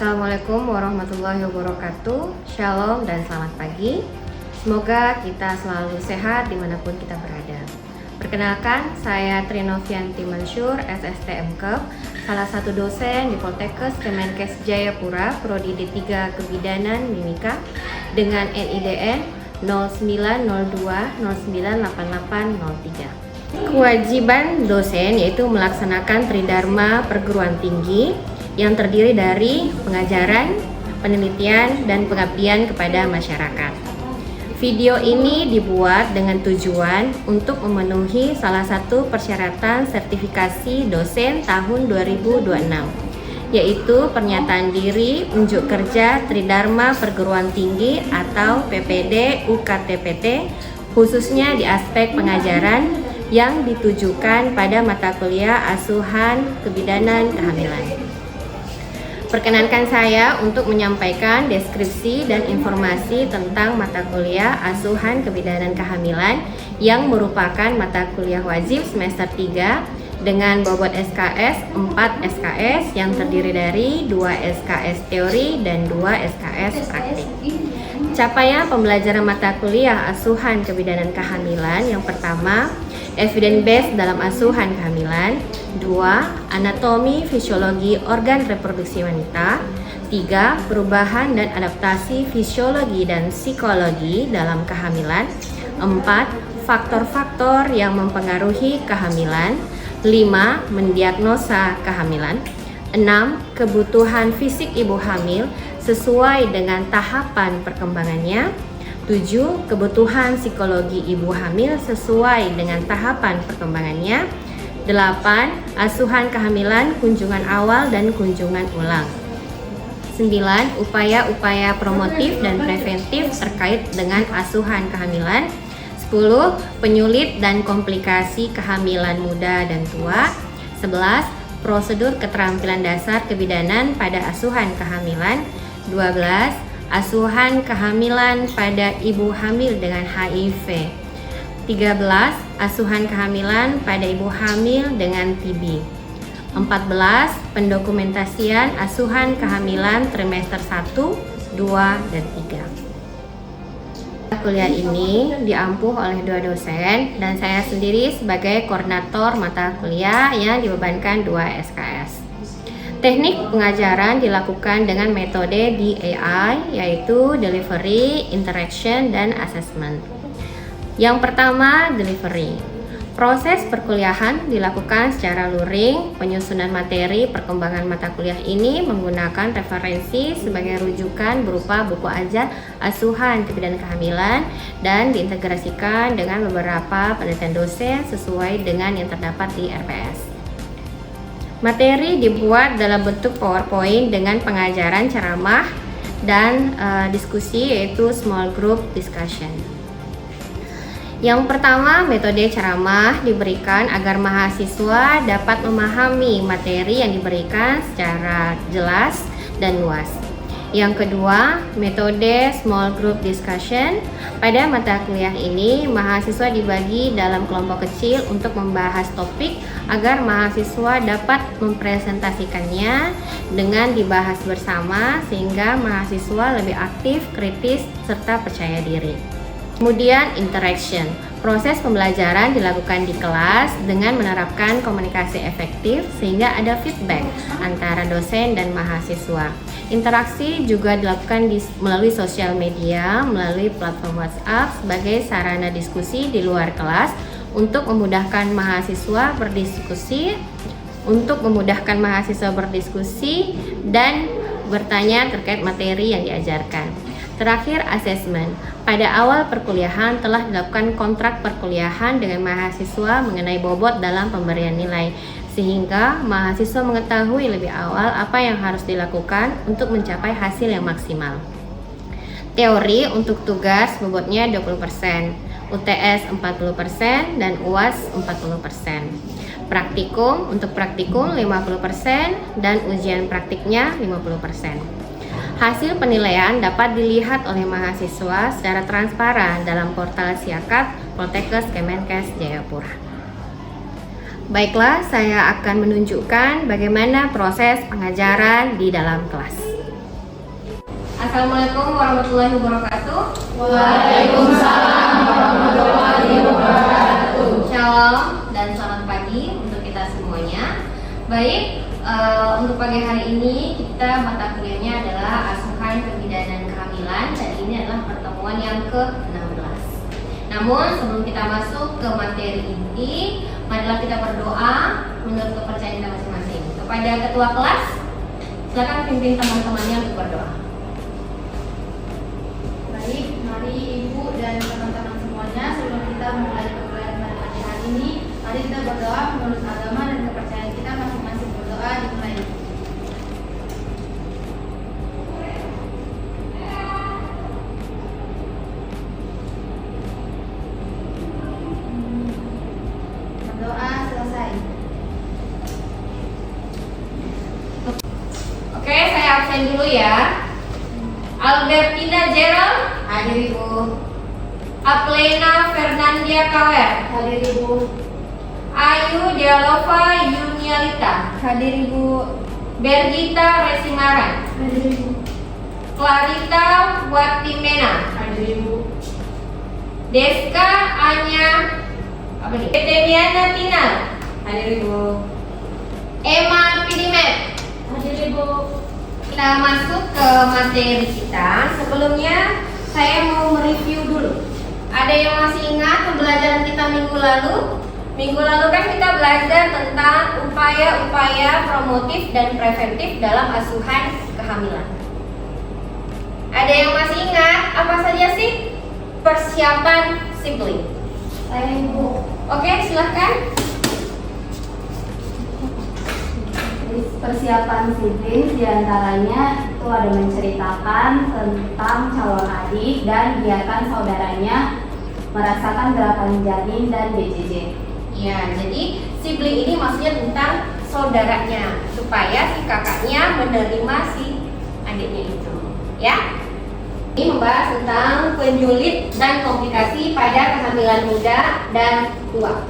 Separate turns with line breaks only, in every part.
Assalamualaikum warahmatullahi wabarakatuh. Shalom dan selamat pagi. Semoga kita selalu sehat dimanapun kita berada. Perkenalkan, saya Trinovianti Mansur, SSTMKEP, salah satu dosen di Poltekkes Kemenkes Jayapura, Prodi D3 Kebidanan Mimika, dengan NIDN 0902098803. Kewajiban dosen yaitu melaksanakan Tridharma Perguruan Tinggi yang terdiri dari pengajaran, penelitian, dan pengabdian kepada masyarakat. Video ini dibuat dengan tujuan untuk memenuhi salah satu persyaratan sertifikasi dosen tahun 2026, yaitu pernyataan diri unjuk kerja Tridharma Perguruan Tinggi atau PPD UKTPT, khususnya di aspek pengajaran yang ditujukan pada mata kuliah asuhan kebidanan kehamilan. Perkenankan saya untuk menyampaikan deskripsi dan informasi tentang mata kuliah asuhan kebidanan kehamilan yang merupakan mata kuliah wajib semester 3 dengan bobot SKS 4 SKS yang terdiri dari 2 SKS teori dan 2 SKS praktik. Capaian pembelajaran mata kuliah asuhan kebidanan kehamilan yang pertama, evidence based dalam asuhan kehamilan. 2. Anatomi fisiologi organ reproduksi wanita. 3. Perubahan dan adaptasi fisiologi dan psikologi dalam kehamilan. 4. Faktor-faktor yang mempengaruhi kehamilan. 5. Mendiagnosa kehamilan. 6. Kebutuhan fisik ibu hamil sesuai dengan tahapan perkembangannya. 7. Kebutuhan psikologi ibu hamil sesuai dengan tahapan perkembangannya. 8. Asuhan kehamilan, kunjungan awal dan kunjungan ulang. 9. Upaya-upaya promotif dan preventif terkait dengan asuhan kehamilan. 10. Penyulit dan komplikasi kehamilan muda dan tua. 11. Prosedur keterampilan dasar kebidanan pada asuhan kehamilan. 12. Asuhan kehamilan pada ibu hamil dengan HIV. 13. Asuhan kehamilan pada ibu hamil dengan TB. 14. Pendokumentasian asuhan kehamilan trimester 1, 2, dan 3. Kuliah ini diampuh oleh 2 dosen dan saya sendiri sebagai koordinator mata kuliah yang dibebankan 2 SKS. Teknik pengajaran dilakukan dengan metode DAI, yaitu Delivery, Interaction, dan Assessment. Yang pertama, Delivery. Proses perkuliahan dilakukan secara luring. Penyusunan materi perkembangan mata kuliah ini menggunakan referensi sebagai rujukan berupa buku ajar asuhan kebidanan kehamilan dan diintegrasikan dengan beberapa penelitian dosen sesuai dengan yang terdapat di RPS. Materi dibuat dalam bentuk PowerPoint dengan pengajaran ceramah dan diskusi, yaitu small group discussion. Yang pertama, metode ceramah diberikan agar mahasiswa dapat memahami materi yang diberikan secara jelas dan luas. Yang kedua, metode small group discussion. Pada mata kuliah ini, mahasiswa dibagi dalam kelompok kecil untuk membahas topik agar mahasiswa dapat mempresentasikannya dengan dibahas bersama sehingga mahasiswa lebih aktif, kritis, serta percaya diri. Kemudian interaction. Proses pembelajaran dilakukan di kelas dengan menerapkan komunikasi efektif sehingga ada feedback antara dosen dan mahasiswa. Interaksi juga dilakukan melalui sosial media, melalui platform WhatsApp sebagai sarana diskusi di luar kelas untuk memudahkan mahasiswa berdiskusi dan bertanya terkait materi yang diajarkan. Terakhir, assessment. Pada awal perkuliahan telah dilakukan kontrak perkuliahan dengan mahasiswa mengenai bobot dalam pemberian nilai, sehingga mahasiswa mengetahui lebih awal apa yang harus dilakukan untuk mencapai hasil yang maksimal. Teori untuk tugas bobotnya 20%, UTS 40%, dan UAS 40%. Praktikum untuk praktikum 50% dan ujian praktiknya 50%. Hasil penilaian dapat dilihat oleh mahasiswa secara transparan dalam portal Siakap Poltekkes Kemenkes Jayapura. Baiklah, saya akan menunjukkan bagaimana proses pengajaran di dalam kelas. Assalamualaikum warahmatullahi wabarakatuh.
Waalaikumsalam warahmatullahi wabarakatuh.
Shalom dan selamat pagi untuk kita semuanya. Baik, untuk pagi hari ini kita mata kuliahnya adalah asuhan kebidanan kehamilan dan ini adalah pertemuan yang ke-16. Namun sebelum kita masuk ke materi inti, marilah kita berdoa menurut kepercayaan kita masing-masing. Kepada ketua kelas, silakan pimpin teman-temannya untuk berdoa.
Baik, mari Ibu dan teman-teman semuanya, sebelum kita mulai pembelajaran pada pagi hari ini, mari kita berdoa menurut agama dan kepercayaan kita masing-masing. Berdoa dimulai. Berdoa selesai.
Oke, saya absen dulu ya. Albertina Gerald,
Hadir Ibu.
Aplena Fernandia Kawer,
Hadir Ibu.
Ayu Dialova Yunialita,
Hadir Ibu.
Bergita Resimaran,
Hadir Ibu.
Clarita Watimena,
Hadir Ibu.
Deska Anya Petemiana Tina,
Hadir Ibu.
Emma Pidimet.
Hadir Ibu.
Kita masuk ke materi kita. Sebelumnya saya mau mereview dulu. Ada yang masih ingat pembelajaran kita minggu lalu? Minggu lalu kan kita belajar tentang upaya-upaya promotif dan preventif dalam asuhan kehamilan. Ada yang masih ingat apa saja sih persiapan sibling?
Saya Ibu.
Oke, silahkan.
Persiapan sibling diantaranya itu ada menceritakan tentang calon adik dan biarkan saudaranya merasakan gerakan janin dan BJJ.
Ya, jadi sibling ini maksudnya tentang saudaranya supaya si kakaknya menerima si adiknya itu. Ya. Ini membahas tentang penyulit dan komplikasi pada kehamilan muda dan tua.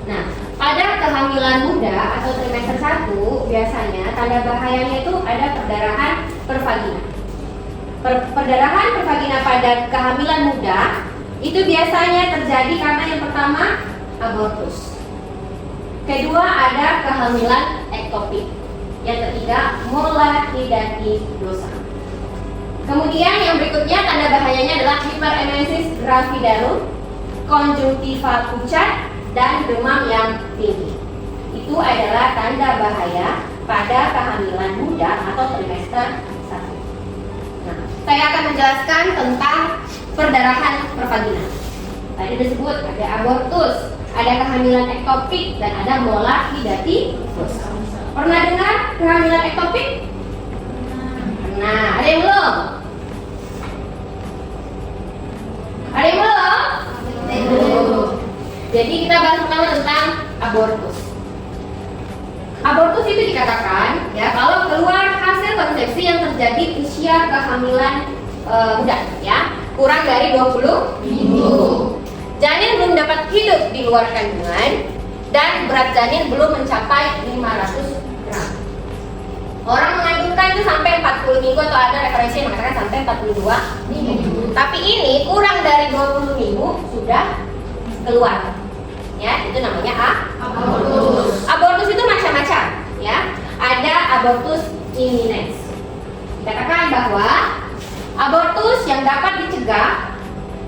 Nah, pada kehamilan muda atau trimester 1 biasanya tanda bahayanya itu ada perdarahan pervagina. Perdarahan pervagina pada kehamilan muda itu biasanya terjadi karena yang pertama abortus. Kedua ada kehamilan ektopik. Yang ketiga molatidosa. Kemudian yang berikutnya tanda bahayanya adalah hiperemesis gravidarum, konjungtiva pucat, dan demam yang tinggi. Itu adalah tanda bahaya pada kehamilan muda atau trimester 1. Nah, saya akan menjelaskan tentang perdarahan pervagina. Tadi disebut ada abortus, ada kehamilan ektopik, dan ada molatidosa. Pernah dengar kehamilan ektopik? Nah, ada yang belum? Ada yang belum? Jadi kita bahas pertama tentang abortus. Abortus itu dikatakan ya kalau keluar hasil konsepsi yang terjadi usia kehamilan muda ya, kurang dari 20 minggu. Janin belum dapat hidup di luar kandungan dan berat janin belum mencapai 500 gram. Orang mengandungkan itu sampai 40 minggu atau ada referensi yang mengatakan sampai 42 minggu. Tapi ini kurang dari 20 minggu sudah keluar. Ya, itu namanya abortus. Abortus itu macam-macam, ya. Ada abortus imminens. Dikatakan bahwa abortus yang dapat dicegah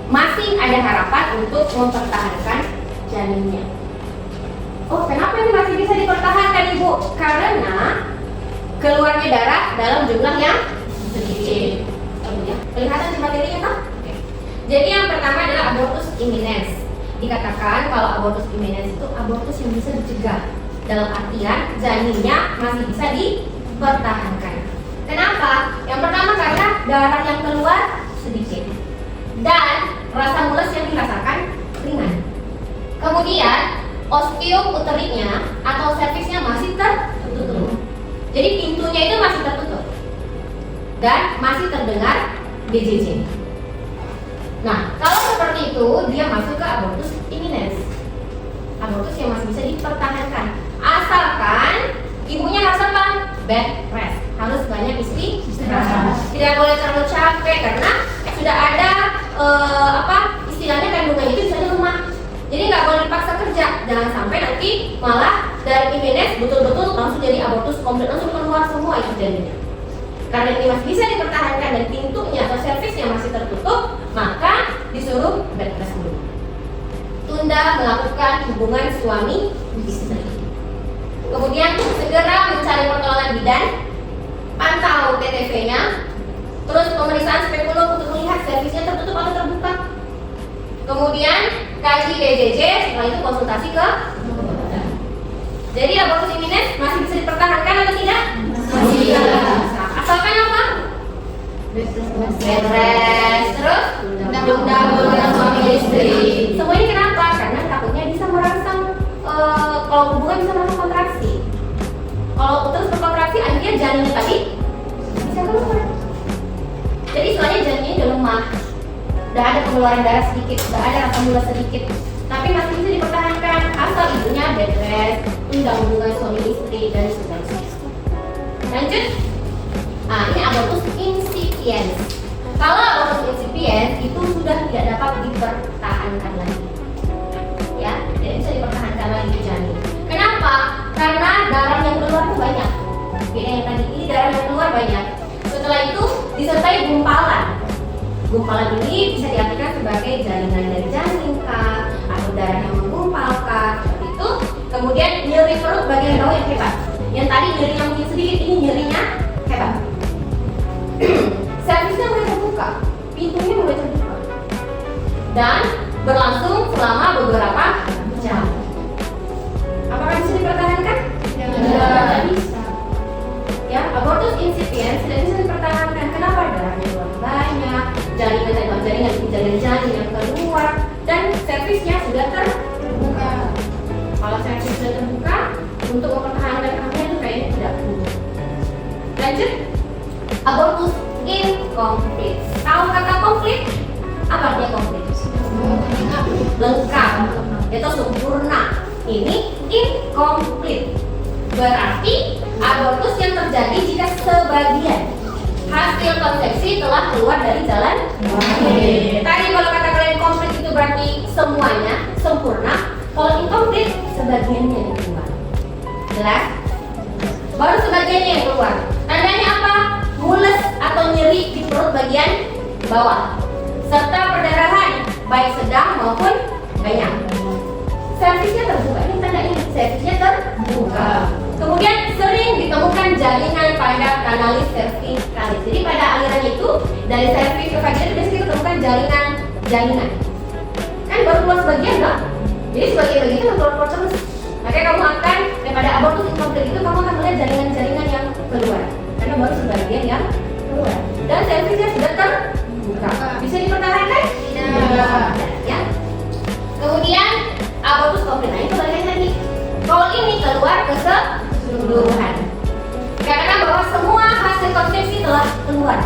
masih ada harapan untuk mempertahankan janinnya. Oh, kenapa ini masih bisa dipertahankan, Ibu? Karena keluarnya darah dalam jumlah yang sedikit. Kelihatan di materinya kan? Jadi yang pertama adalah abortus imminens. Dikatakan kalau abortus imminens itu abortus yang bisa dicegah, dalam artian janinnya masih bisa dipertahankan. Kenapa? Yang pertama karena darah yang keluar sedikit dan rasa mules yang dirasakan ringan. Kemudian ostium uteriknya atau serviksnya masih tertutup. Jadi pintunya itu masih tertutup dan masih terdengar BJJ. Nah, kalau seperti itu dia masuk ke abortus imminens. Abortus yang masih bisa dipertahankan. Asalkan ibunya harus apa? Bed rest. Harus banyak istirahat. Tidak boleh terlalu capek karena sudah ada istilahnya kandungan itu misalnya lemah. Jadi nggak boleh dipaksa kerja. Jangan sampai nanti malah dari IMNS betul-betul langsung jadi abortus komplit, langsung keluar semua itu janinnya. Karena ini masih bisa dipertahankan dan pintunya atau servisnya masih tertutup, maka disuruh bed rest dulu. Tunda melakukan hubungan suami istri. Kemudian segera mencari pertolongan bidan, pantau TTV-nya, terus pemeriksaan spekulum untuk melihat servisnya tertutup atau terbuka. Kemudian kaji BJJ, setelah itu konsultasi ke dokter. Jadi abortus imminens masih bisa dipertahankan atau tidak? Masih bisa. Asalkan apa? Bed rest, terus tunda hubungan suami istri. Semua ini kenapa? Karena takutnya bisa merangsang kalau hubungan bisa merangsang kontraksi. Kalau terus berkontraksi, akhirnya janinnya tadi bisa keluar. Jadi soalnya janinnya udah lemah, udah ada pengeluaran darah sedikit, udah ada rasa mula sedikit, tapi masih bisa dipertahankan asal ibunya bed rest, tunda hubungan suami istri dan sebagainya. Lanjut. Ini abortus insipiens. Kalau abortus insipiens itu sudah tidak dapat dipertahankan lagi, ya, tidak bisa dipertahankan lagi janin. Kenapa? Karena darah yang keluar itu banyak. Beda yang tadi, ini darah yang keluar banyak. Setelah itu disertai gumpalan. Gumpalan ini bisa diartikan sebagai jalinan dari janin kah, atau darah yang menggumpal kah, seperti itu. Kemudian nyeri perut bagian bawah yang hebat. Yang tadi nyerinya mungkin sedikit, ini nyerinya hebat. Servisnya mulai terbuka, pintunya mulai terbuka, dan berlangsung selama beberapa jam. Apakah bisa dipertahankan? Tidak bisa. Ya, abortus insipiens tidak bisa dipertahankan. Kenapa? Darahnya keluar banyak, jaringan yang keluar, dan servisnya sudah terbuka. Kalau servis sudah terbuka, untuk mempertahankan hamil itu kayaknya tidak perlu. Lanjut, abortus incomplete. Tahu kata komplit? Apa artinya komplit? Lengkap, itu sempurna. Ini incomplete. Berarti abortus yang terjadi jika sebagian hasil konsepsi telah keluar dari jalan. Tadi kalau kata kalian komplit itu berarti semuanya sempurna. Kalau incomplete, sebagiannya yang keluar. Jelas? Baru sebagiannya yang keluar. Tandanya apa? Mules atau nyeri di perut bagian bawah, serta perdarahan baik sedang maupun banyak. Servisnya terbuka, ini tandanya servisnya terbuka. Kemudian sering ditemukan jaringan pada kanalis cervicalis. Jadi pada aliran itu dari cervix ke vagina biasanya ditemukan jaringan. Kan baru keluar sebagian dong. Jadi sebagian itu keluar terus. Makanya kamu akan daripada abortus incomplete itu kamu akan melihat jaringan-jaringan yang keluar. Karena baru sebagian yang keluar. Dan cervixnya sudah terbuka. Bisa dipertahankan? Tidak. Ya. Kemudian abortus komplit. Nah, itu bagian tadi. Kalau ini keluar keseluruhan. Katakan bahwa semua hasil konsepsi telah keluar.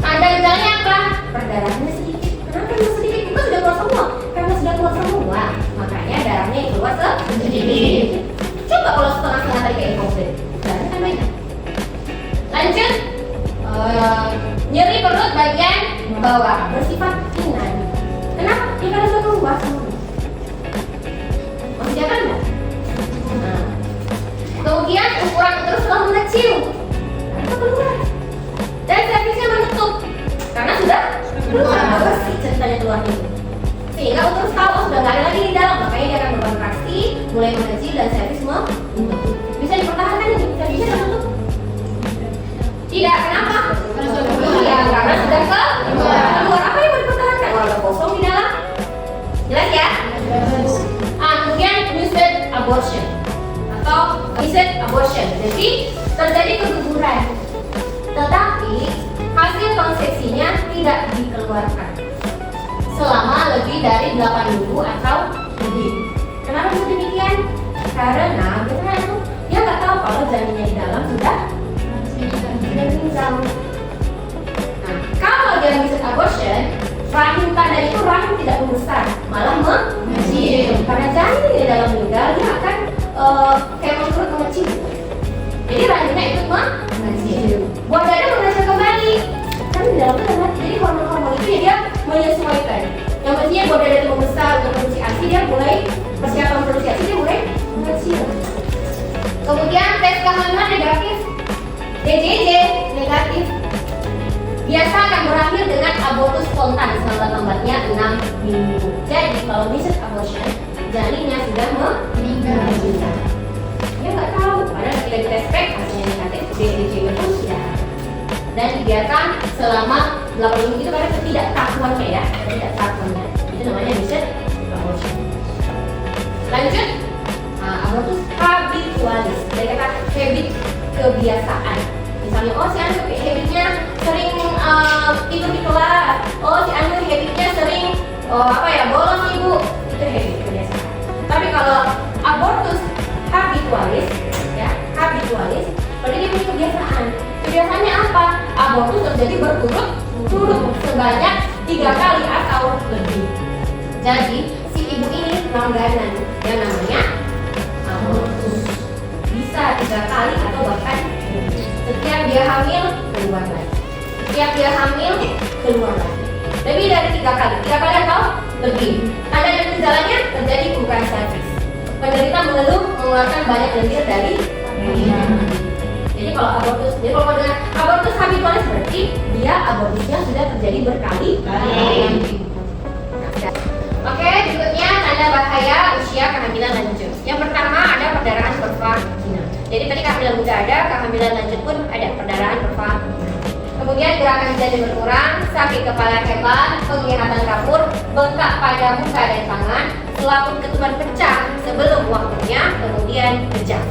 Tanda gejalanya apa? Perdarahannya sedikit. Kenapa cuma sedikit? Itu sudah keluar semua. Karena sudah keluar semua, makanya darahnya yang keluar sedikit. Coba kalau setengah-setengah tadi kayak komplit, darahnya kan banyak. Lanjut, nyeri perut bagian bawah bersifat ringan. Kenapa? Ya karena sudah keluar semua. Masih jalan nggak? Nah. Kemudian ukuran uterus telah mengecil, karena keluar. Dan servisnya menutup, karena sudah keluar. Bersih ceritanya keluarnya. Sehingga uterus tahu sudah nggak ada lagi di dalam, makanya dia akan berkontraksi, mulai mengecil dan servis menutup. Bisa dipertahankan ini, servisnya tertutup? Tidak, kenapa? Iya, karena sudah keluar. Apa yang mau dipertahankan? Kalau kosong di dalam. Jelas ya? Kemudian induced abortion atau assisted abortion. Jadi terjadi keguguran, tetapi hasil konsepsinya tidak dikeluarkan selama lebih dari 8 minggu atau lebih. Kenapa bisa demikian? Karena biasanya itu dia nggak tahu kalau janinnya di dalam sudah meninggal. Nah, kalau dia assisted abortion, rahim tanda itu rahim tidak membesar, malah mengecil. Karena janin di dalam meninggal, dia akan kayak mengecil. Jadi rahimnya ikut menghasil. Buah dada menghasil kembali. Kan di dalamnya ada mati. Jadi hormon-hormon itu ya dia menyesuaikan. Yang mestinya buah dada itu membesar untuk produksi ASI, dia mulai persiapan produksi ASI, dia mulai mengecil. Kemudian tes kehamilan negatif, DJJ negatif. Biasa akan berakhir dengan abortus spontan selambat-lambatnya 6 minggu. Jadi kalau missed abortion, janinnya sudah meninggal. Dia nggak tahu, padahal ketika dites spek hasilnya negatif, DJJ itu sudah. Dan dibiarkan selama 8 minggu itu karena ketidaktahuannya ya, ketidaktahuannya. Itu namanya missed abortion. Lanjut, abortus habitualis. Dari kata habit, kebiasaan. Misalnya, oh si anu habitnya sering tidur di kelas, oh si anu habitnya sering bolos ibu, itu habit kebiasaan. Tapi kalau abortus habitualis, ya habitualis, berarti dia punya kebiasaan. Kebiasaannya apa? Abortus terjadi berturut-turut sebanyak 3 kali atau lebih. Jadi si ibu ini langganan yang namanya abortus, bisa 3 kali atau bahkan setiap dia hamil keluar lagi. Setiap dia hamil keluar lagi. Lebih dari 3 kali, 3 kali atau lebih. Tanda dan gejalanya terjadi pembukaan cervix. Penderita mengeluh mengeluarkan banyak lendir dari rahimnya. Jadi kalau abortus, dengan abortus habitualis berarti dia abortusnya sudah terjadi berkali-kali. Oke, berikutnya tanda bahaya usia kehamilan lanjut. Yang pertama ada perdarahan pervagina. Jadi tadi kehamilan muda ada, kehamilan lanjut pun ada perdarahan pervagina. Kemudian gerakan janin berkurang, sakit kepala hebat, penglihatan kabur, bengkak pada muka dan tangan, selaput ketuban pecah sebelum waktunya, kemudian kejang.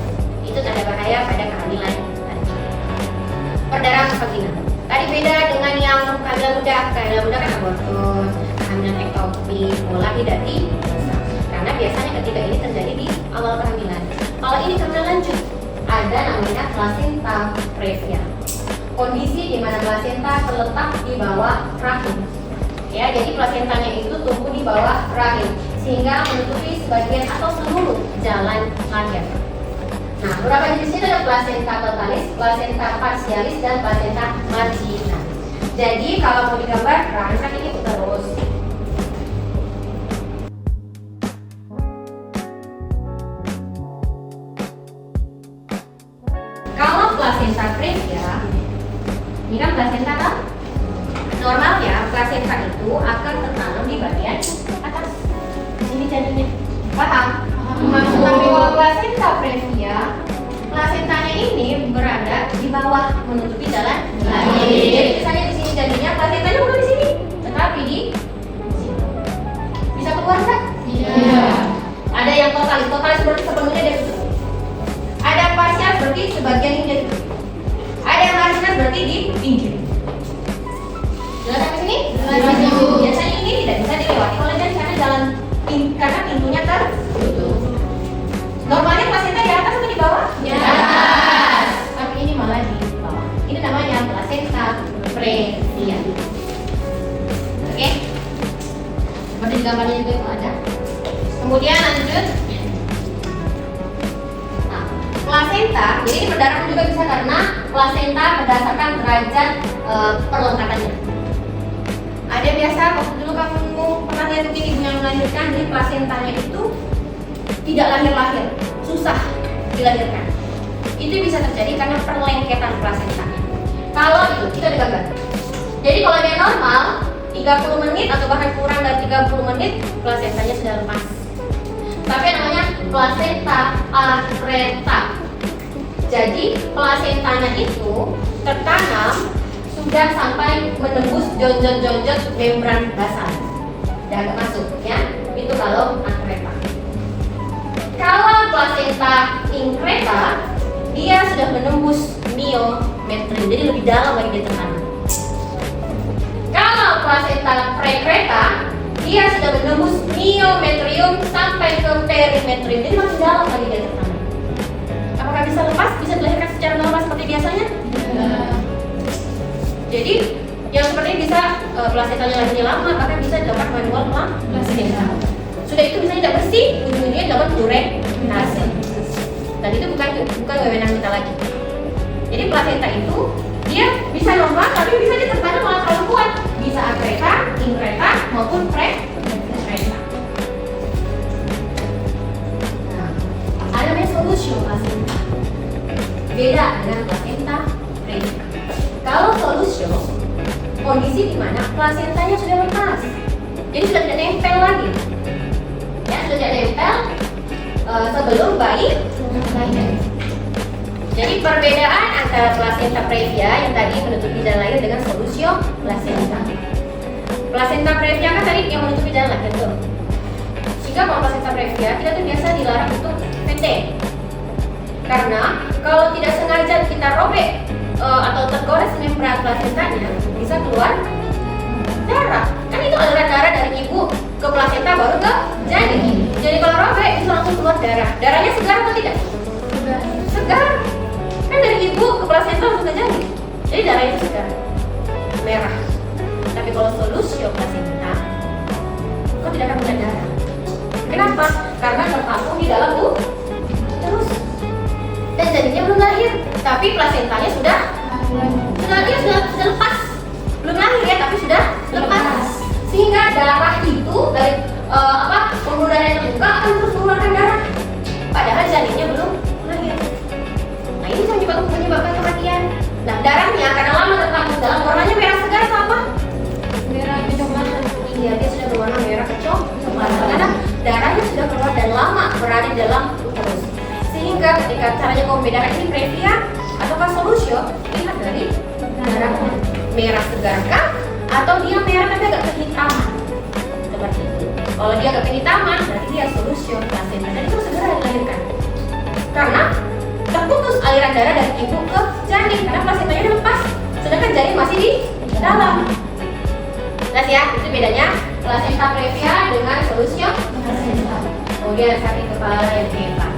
Itu tanda bahaya pada kehamilan lanjut. Perdarahan pervagina. Tadi beda dengan yang kehamilan muda. Kehamilan muda kan abortus, kehamilan ektopik, pola tidak diperiksa. Karena biasanya ketika ini terjadi di awal kehamilan. Kalau ini kehamilan lanjut, ada namanya placenta previa. Kondisi di mana plasenta terletak di bawah rahim. Ya, jadi plasentanya itu tumbuh di bawah rahim sehingga menutupi sebagian atau seluruh jalan lahir. Nah, beberapa jenisnya ada plasenta totalis, plasenta parsialis, dan plasenta marginalis. Jadi kalau mau digambar, rahim kan ini terus. Kalau plasenta previa, ini kan plasenta kan? Normalnya plasenta itu akan tertanam di bagian atas. Di sini janinnya. Paham? Tapi kalau plasenta previa, plasentanya ini berada di bawah menutupi jalan lahir. Jadi misalnya di sini janinnya, plasentanya bukan di sini, tetapi di sini. Bisa keluar nggak? Iya. Ada yang totalis seperti sepenuhnya dia tutup. Ada parsial berarti sebagian ini dia tutup. Ada yang marginal berarti di pinggir. Jelas sampai sini? Jelas. Biasanya ini tidak bisa dilewati oleh janin karena pintunya tertutup. Normalnya plasenta di atas atau di bawah? Di atas. Tapi ini malah di bawah. Ini namanya plasenta previa. Oke? Seperti di gambarnya juga itu ada. Kemudian lanjut. Plasenta, jadi ini perdarahan juga bisa karena plasenta berdasarkan derajat perlengkapannya. Ada biasa waktu dulu kamu pernah lihat mungkin ibu yang melahirkan, jadi plasentanya itu tidak lahir-lahir, susah dilahirkan. Itu bisa terjadi karena perlengketan plasenta. Kalau itu kita ada gambar. Jadi kalau dia normal 30 menit atau bahkan kurang dari 30 menit plasentanya sudah lepas. Tapi namanya plasenta akreta. Jadi plasentanya itu tertanam sudah sampai menembus jonjot-jonjot membran basal. Udah agak masuk ya. Itu kalau akreta. Kalau plasenta inkreta, dia sudah menembus myometrium. Jadi lebih dalam lagi dia tertanam. Kalau plasenta prekreta, dia sudah menembus myometrium sampai ke perimetrium. Jadi makin dalam lagi dia tertanam. Apakah bisa lepas? Bisa dilahirkan secara normal seperti biasanya? Jadi yang seperti ini bisa plasentanya lahirnya lama, bahkan bisa dilakukan manual plasenta. Sudah itu misalnya tidak bersih, ujung-ujungnya dilakukan urektase. Dan itu bukan wewenang kita lagi. plasenta itu dia bisa normal, tapi bisa aja terkadang malah terlalu kuat, bisa akreta, inkreta maupun prekreta. Nah, ada namanya solusio plasenta. Beda dengan plasenta previa. Kalau solusio, kondisi di mana plasentanya sudah lepas, jadi sudah tidak nempel lagi, ya sudah tidak nempel sebelum bayi lahir. Jadi perbedaan antara plasenta previa yang tadi menutupi jalan lahir dengan solusio plasenta. Plasenta previa kan tadi yang menutupi jalan lahir tuh. Jika kalau plasenta previa kita tuh biasa dilarang untuk PT. Karena kalau tidak sengaja kita robek atau tergores membran plasentanya, bisa keluar darah. Kan itu aliran darah dari ibu ke plasenta baru ke janin. Jadi kalau robek bisa langsung keluar darah. Darahnya segar atau tidak? Segar. Kan dari ibu ke plasenta langsung ke janin. Jadi darahnya segar, merah. Tapi kalau solusio plasenta, kok tidak akan melihat darah. Kenapa? Karena tertampung di dalam tuh terus. Dan janinnya belum lahir, tapi plasentanya sudah lepas. Belum lahir ya, tapi sudah lepas. Sehingga darah itu dari pembuluh darah yang terbuka akan terus mengeluarkan darah. Padahal janinnya belum lahir. Nah, ini menyebabkan kematian. Nah, darahnya karena lama tertampung dalam, warnanya merah segar atau apa? Merah kecoklatan. Iya, dia sudah berwarna merah kecoklatan karena darahnya sudah keluar dan lama berada di dalam uterus. Sehingga ketika caranya kau membedakan ini previa ataukah solusio, lihat dari darahnya merah segarkah atau dia merah tapi agak kehitaman seperti itu. Kalau dia agak kehitaman berarti dia solusio plasenta dan itu segera dilahirkan karena terputus aliran darah dari ibu ke janin karena plasentanya udah lepas sedangkan janin masih di dalam. Jelas ya, itu bedanya plasenta previa dengan solusio plasenta. Kemudian sakit kepala yang hebat.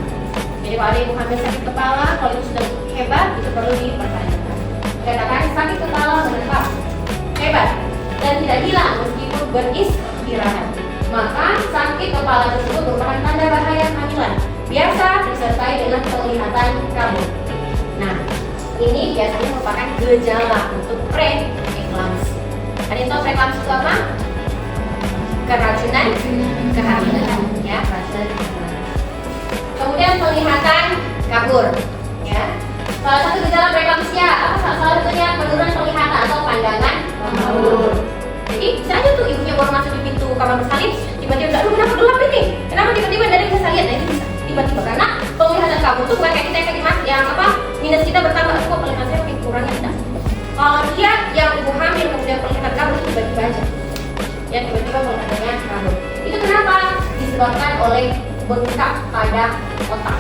Jadi kalau ada ibu hamil sakit kepala, kalau itu sudah hebat, itu perlu dipertanyakan. Katakan sakit kepala menetap hebat dan tidak hilang meskipun beristirahat, maka sakit kepala tersebut merupakan tanda bahaya kehamilan. Biasa disertai dengan penglihatan kabut. Nah, ini biasanya merupakan gejala untuk preeklamsi. Ada yang tahu preeklamsi itu apa? Keracunan kehamilan, ya, keracunan kehamilan. Kemudian penglihatan kabur, ya. Salah satu gejala preeklamsia apa? Salah satunya penurunan penglihatan atau pandangan kabur. Jadi misalnya tuh ibunya baru masuk di pintu kamar bersalin, tiba-tiba bilang, "Aduh, kenapa gelap ini? Kenapa tiba-tiba dari bisa lihat?" Nah, itu bisa tiba-tiba karena penglihatan kabur tuh bukan kayak kita yang minus kita bertambah, kok penglihatan saya makin kurang ya, tidak. Kalau dia yang ibu hamil kemudian penglihatan kabur itu tiba-tiba aja, ya tiba-tiba penglihatannya kabur. Itu kenapa? Disebabkan oleh bengkak pada otak,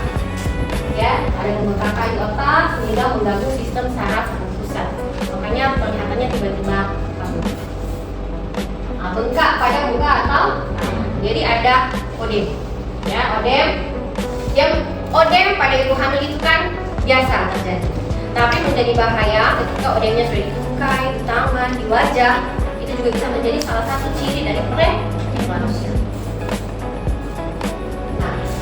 ya ada pembengkakan di otak sehingga mengganggu sistem saraf pusat, makanya penglihatannya tiba-tiba kabur. Nah, bengkak pada muka atau jadi ada odem, ya odem pada ibu hamil itu kan biasa terjadi, tapi menjadi bahaya ketika odemnya sudah di tungkai, di tangan, di wajah. Itu juga bisa menjadi salah satu ciri dari preeklamsia.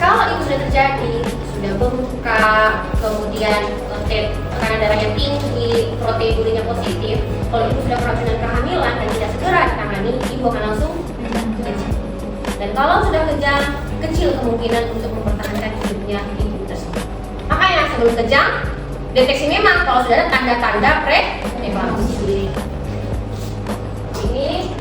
Kalau itu sudah terjadi, sudah bengkak, kemudian tekanan darahnya tinggi, protein urinya positif, kalau ibu sudah keracunan kehamilan dan tidak segera ditangani, ibu akan langsung kejang. Dan kalau sudah kejang, kecil kemungkinan untuk mempertahankan hidupnya ibu tersebut. Makanya sebelum kejang, deteksi memang kalau sudah ada tanda-tanda preeklamsi. Ini,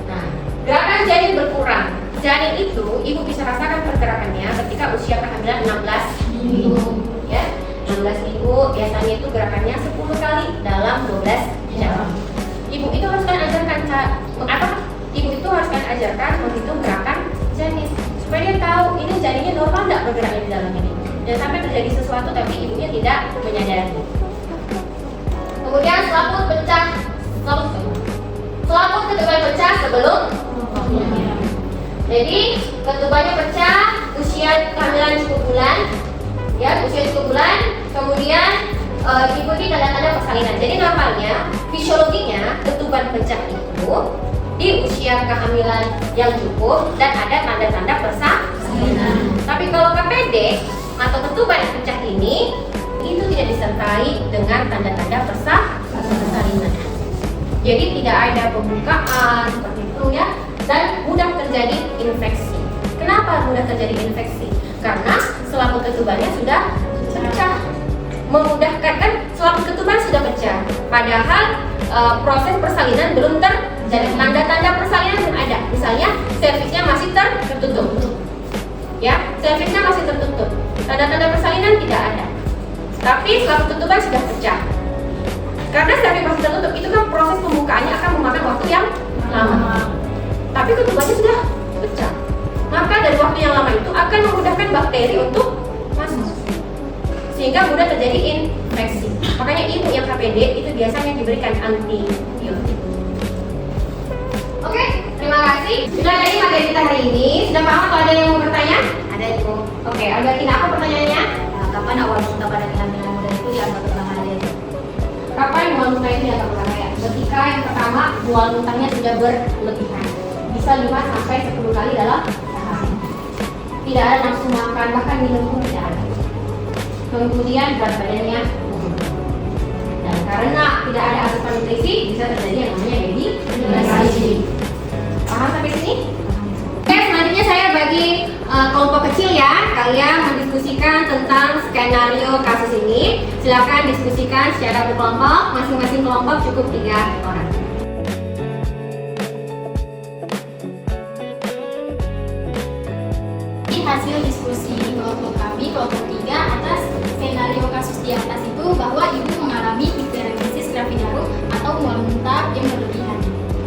nah, gerakan janin berkurang. Janin itu ibu bisa rasakan pergerakannya ketika usia kehamilan 16 minggu, ya. 16 minggu biasanya itu gerakannya 10 kali dalam 12 jam. Ibu itu harus kan ajarkan Ibu itu harus kan ajarkan menghitung gerakan janin supaya dia tahu ini janinnya normal nggak bergeraknya di dalam ini. Jangan sampai terjadi sesuatu tapi ibunya tidak menyadari. Kemudian selaput ketuban pecah sebelum. Jadi ketubannya pecah usia kehamilan cukup bulan, ya usia cukup bulan, kemudian diikuti tanda-tanda persalinan. Jadi normalnya fisiologinya ketuban pecah itu di usia kehamilan yang cukup dan ada tanda-tanda persalinan. Tapi kalau KPD atau ketuban yang pecah ini terkait dengan tanda-tanda persalinan. Jadi tidak ada pembukaan seperti itu ya, dan mudah terjadi infeksi. Kenapa mudah terjadi infeksi? Karena selaput ketubannya sudah pecah. Memudahkan kan, selaput ketuban sudah pecah. Padahal proses persalinan belum terjadi. Tanda-tanda persalinan belum ada. Misalnya servisnya masih tertutup. Ya, servisnya masih tertutup. Tanda-tanda persalinan tidak ada. Tapi selaput ketuban sudah pecah. Karena servis masih tertutup, itu kan proses pembukaannya akan memakan waktu yang lama. Tapi ketubannya sudah pecah. Maka dari waktu yang lama itu akan memudahkan bakteri untuk masuk, sehingga mudah terjadi infeksi. Makanya ibu yang KPD itu biasanya diberikan antibiotik. Oke, terima kasih. Sudah dari materi kita hari ini. Sudah paham atau ada yang mau bertanya? Ada Ibu. Oke, Albertina, apa pertanyaannya?
Kapan awal muka pada kehamilan muda itu dianggap berbahaya?
Kapan mual muntah itu dianggap berbahaya? Ketika yang pertama mual muntahnya sudah berlebihan, bisa 5-10 kali dalam sehari. Tidak ada nafsu makan, bahkan minum pun tidak ada. Kemudian berat badannya turun. Dan karena tidak ada asupan nutrisi, bisa terjadi yang namanya dehidrasi. Paham sampai sini? Oke, selanjutnya saya bagi kelompok kecil ya. Kalian mendiskusikan tentang skenario kasus ini. Silakan diskusikan secara berkelompok. Masing-masing kelompok cukup 3 orang.
Hasil diskusi kelompok kami, kelompok 3 atas skenario kasus di atas itu bahwa ibu mengalami hiperemesis gravidarum atau mual muntah yang berlebihan.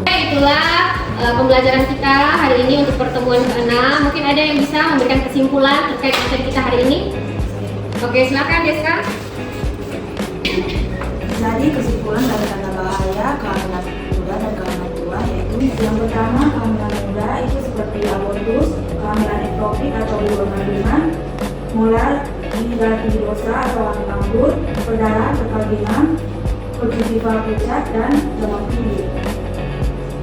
Oke, itulah pembelajaran kita hari ini untuk pertemuan ke-6. Mungkin ada yang bisa memberikan kesimpulan terkait materi kita hari ini. Oke, silakan Deska.
Jadi kesimpulan dari tanda bahaya kehamilan muda dan kehamilan tua yaitu yang pertama, kehamilan muda itu seperti abortus, kehamilan ektopik atau di luar kandungan, molar hidratidosa atau hamil anggur, perdarahan kekalbinan, konjungtival pucat dan demam tinggi.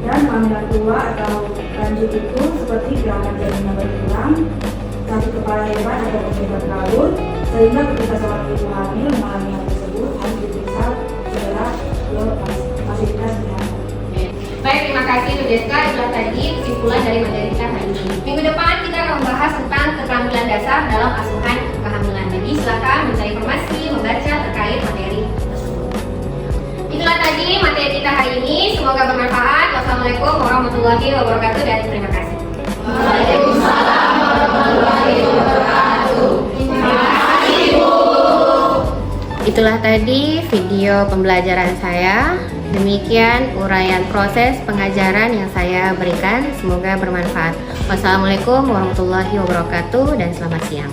Dan kehamilan tua atau lanjut itu seperti gerakan janinnya berkurang, sakit kepala hebat atau penyebab kabur, sehingga ketika seorang ibu hamil mengalami hal tersebut harus diperiksa segera ke fasilitas kesehatan.
Baik, terima kasih Bu Deska. Itulah tadi kesimpulan dari materi kita hari ini. Minggu depan kita akan membahas tentang keterampilan dasar dalam asuhan kehamilan. Jadi silakan mencari informasi, membaca terkait materi tersebut. Itulah tadi materi kita hari ini. Semoga bermanfaat. Wassalamualaikum warahmatullahi wabarakatuh dan terima kasih.
Waalaikumsalam warahmatullahi wabarakatuh. Terima kasih Ibu.
Itulah tadi video pembelajaran saya. Demikian uraian proses pengajaran yang saya berikan. Semoga bermanfaat. Wassalamualaikum warahmatullahi wabarakatuh dan selamat siang.